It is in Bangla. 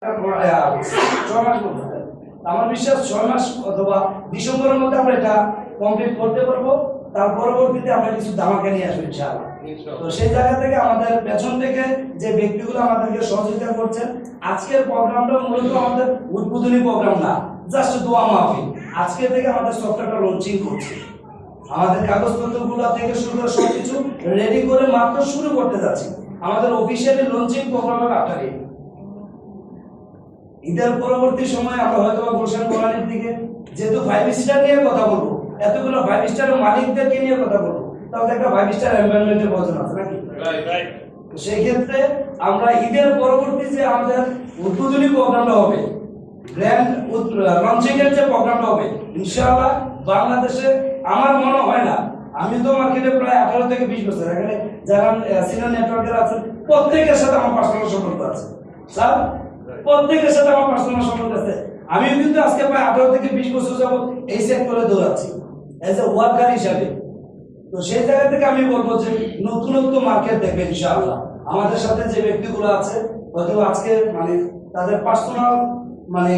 6 মাস বলতে আমার বিশ্বাস 6 মাস অথবা ডিসেম্বরের মধ্যে আমরা এটা কমপ্লিট করতে পারবো। তার পরবর্তীতে আমরা কিছু ধামাকা নিয়ে আসবো ইনশাআল্লাহ। তো সেই জায়গা থেকে আমাদের পেছন থেকে যে ব্যক্তিগুলো আমাদেরকে সহযোগিতা করছেন, আজকের প্রোগ্রামটা মূলত আমাদের উদ্বোধনী প্রোগ্রাম না, জাস্ট দোয়া মাহফিল। আজকে থেকে আমাদের সফটওয়্যারটা লঞ্চিং করছে, আমাদের কাগজপত্রগুলো থেকে শুরু করে সবকিছু রেডি করে মাত্র শুরু করতে যাচ্ছি। আমাদের অফিসিয়ালি লঞ্চিং প্রোগ্রামের আকারে ঈদের পরবর্তী সময় আমরা হয়তো গুলশান কোরআনের দিকে যেহেতু 5 স্টার নিয়ে কথা বলবো, এতগুলো 5 স্টারের মালিকদেরকে নিয়ে কথা বলবো, তাহলে একটা 5 স্টার এনভায়রনমেন্টের প্রয়োজন আছে নাকি? সেই ক্ষেত্রে আমরা ঈদের পরবর্তী যে আমাদের উদ্বোধনী প্রোগ্রামটা হবে, গ্র্যান্ড লঞ্চিং এর যে প্রোগ্রামটা হবে, ইনশাআল্লাহ বাংলাদেশে আমার মনে হয় না, আমি তো মার্কেটে প্রায় 18 থেকে 20 বছর, এখানে যারা সিনিয়র নেটওয়ার্কের আছে প্রত্যেকের সাথে আমার পার্সোনাল সম্পর্ক আছে স্যার, প্রত্যেকের সাথে আমার পার্সোনাল সম্পর্ক আছে। আমি কিন্তু আজকে প্রায় 18 থেকে 20 বছর যাবত এই সেক্টরে দৌড়াচ্ছি এজ এ ওয়ার্কার হিসাবে। তো সেই জায়গা থেকে আমি বলবো যে নতুনত্ব মার্কেট দেখবে ইনশাআল্লাহ। আমাদের সাথে যে ব্যক্তিগুলো আছে হয়তো আজকে মানে তাদের পার্সোনাল মানে